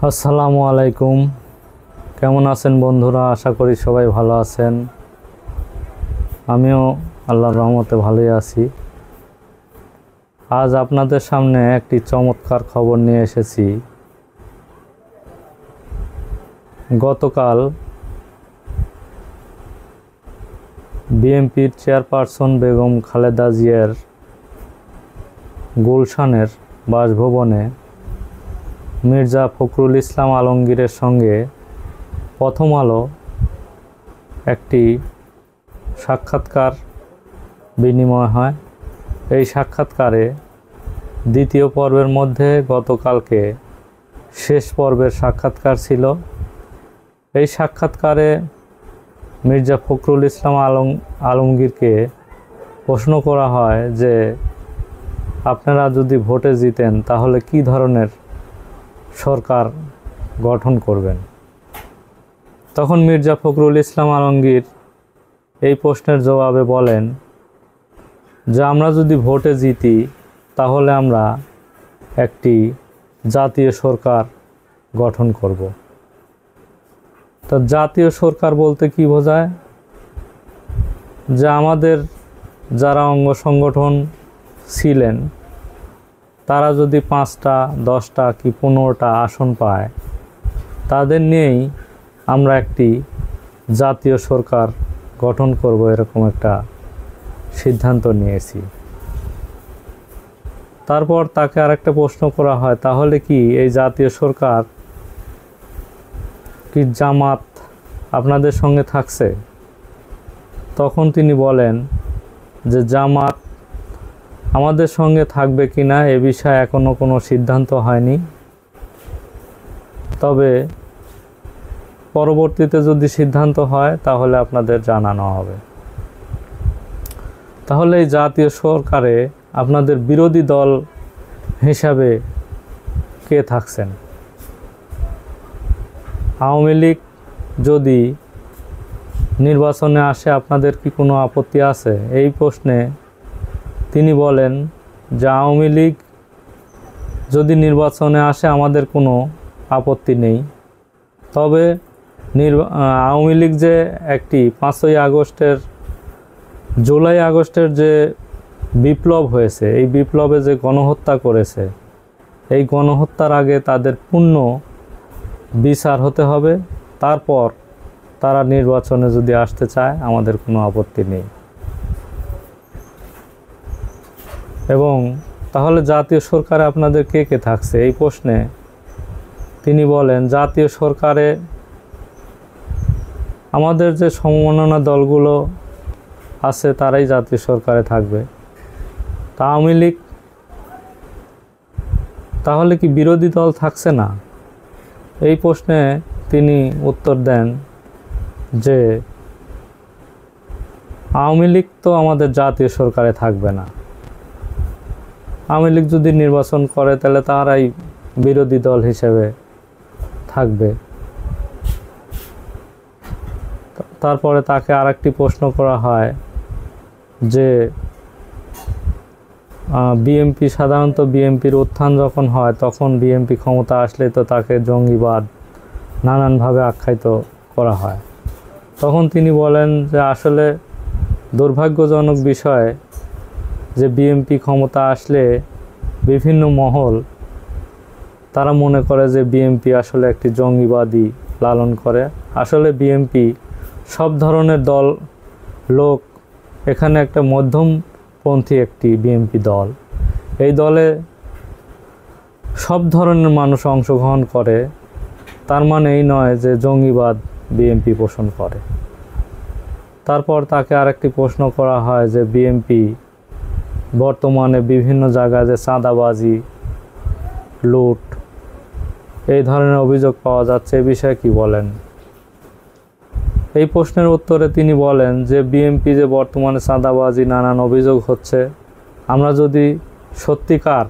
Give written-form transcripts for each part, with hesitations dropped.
আসসালামু আলাইকুম। কেমন আছেন বন্ধুরা? আশা করি সবাই ভালো আছেন। আমিও আল্লাহর রহমতে ভালোই আছি। আজ আপনাদের সামনে একটি চমৎকার খবর নিয়ে এসেছি। গতকাল বিএনপির চেয়ারপারসন বেগম খালেদা জিয়ার গুলশানের বাসভবনে মির্জা ফখরুল ইসলাম আলমগীরের সঙ্গে প্রথম আলো একটি সাক্ষাৎকার বিনিময় হয়। এই সাক্ষাৎকারে দ্বিতীয় পর্বের মধ্যে গতকালকে শেষ পর্বের সাক্ষাৎকার ছিল। এই সাক্ষাৎকারে মির্জা ফখরুল ইসলাম আলমগীরকে প্রশ্ন করা হয় যে আপনারা যদি ভোটে জিতেন তাহলে কি ধরনের সরকার গঠন করবেন। তখন মির্জা ফখরুল ইসলাম আলমগীর এই প্রশ্নের জবাবে বলেন যে আমরা যদি ভোটে জিতি তাহলে আমরা একটি জাতীয় সরকার গঠন করব। তো জাতীয় সরকার বলতে কি বোঝায়? যে আমাদের যারা অঙ্গ সংগঠন ছিলেন তারা যদি 5টা 10টা কি 15টা আসন পায় তাদের নিয়েই আমরা একটি জাতীয় সরকার গঠন করব, এরকম একটা সিদ্ধান্ত নিয়েছি। তারপর তাকে আরেকটা প্রশ্ন করা হয়, তাহলে কি এই জাতীয় সরকার কি জামাত আপনাদের সঙ্গে থাকছে? তখন তিনি বলেন যে জামাত আমাদের সঙ্গে থাকবে কিনা এ বিষয়ে এখনো কোনো সিদ্ধান্ত হয়নি, তবে পরবর্তীতে যদি সিদ্ধান্ত হয় তাহলে আপনাদের জানানো হবে। তাহলে এই জাতীয় সরকারে আপনাদের বিরোধী দল হিসাবে কে থাকছেন? আওয়ামী লীগ যদি নির্বাচনে আসে আপনাদের কি কোনো আপত্তি আছে? এই প্রশ্নে তিনি বলেন যে আওয়ামী লীগ যদি নির্বাচনে আসে আমাদের কোনো আপত্তি নেই, তবে আওয়ামী লীগ যে একটি 5ই আগস্টের জুলাই আগস্টের যে বিপ্লব হয়েছে, এই বিপ্লবে যে গণহত্যা করেছে, এই গণহত্যার আগে তাদের পূর্ণ বিচার হতে হবে, তারপর তারা নির্বাচনে যদি আসতে চায় আমাদের কোনো আপত্তি নেই। এবং তাহলে জাতীয় সরকারে আপনাদের কে কে থাকছে? এই প্রশ্নে তিনি বলেন জাতীয় সরকারে আমাদের যে সমমনা দলগুলো আছে তারাই জাতীয় সরকারে থাকবে। তা আওয়ামী লীগ তাহলে কি বিরোধী দল থাকছে না? এই প্রশ্নে তিনি উত্তর দেন যে আওয়ামী লীগ তো আমাদের জাতীয় সরকারে থাকবে না। আওয়ামী লীগ যদি নির্বাচন করে তাহলে তারাই বিরোধী দল হিসেবে থাকবে। তারপরে তাকে আরেকটি প্রশ্ন করা হয় যে বিএনপি সাধারণত বিএনপির উত্থান যখন হয় তখন বিএনপি ক্ষমতা আসলে তো তাকে জঙ্গিবাদ নানানভাবে আখ্যায়িত করা হয়। তখন তিনি বলেন যে আসলে দুর্ভাগ্যজনক বিষয় যে বিএনপি ক্ষমতা আসলে বিভিন্ন মহল তারা মনে করে যে বিএনপি আসলে একটি জঙ্গিবাদী লালন করে। আসলে বিএনপি সব ধরনের দল লোক, এখানে একটা মধ্যমপন্থী একটি বিএনপি দল। এই দলে সব ধরনের মানুষ অংশগ্রহণ করে, তার মানে এই নয় যে জঙ্গিবাদ বিএনপি পোষণ করে। তারপর তাকে আরেকটি প্রশ্ন করা হয় যে বিএনপি বর্তমানে বিভিন্ন জায়গায় যে চাঁদাবাজি, লুট, এই ধরনের অভিযোগ পাওয়া যাচ্ছে, এ বিষয়ে কি বলেন? এই প্রশ্নের উত্তরে তিনি বলেন যে বিএনপি যে বর্তমানে চাঁদাবাজি নানান অভিযোগ হচ্ছে, আমরা যদি সত্যিকার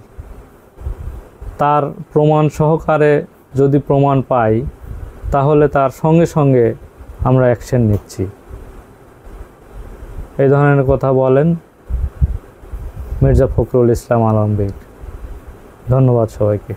তার প্রমাণ সহকারে যদি প্রমাণ পাই তাহলে তার সঙ্গে সঙ্গে আমরা অ্যাকশন নিচ্ছি। এই ধরনের কথা বলেন মির্জা ফখরুল ইসলাম আলমগীর। ধন্যবাদ সবাইকে।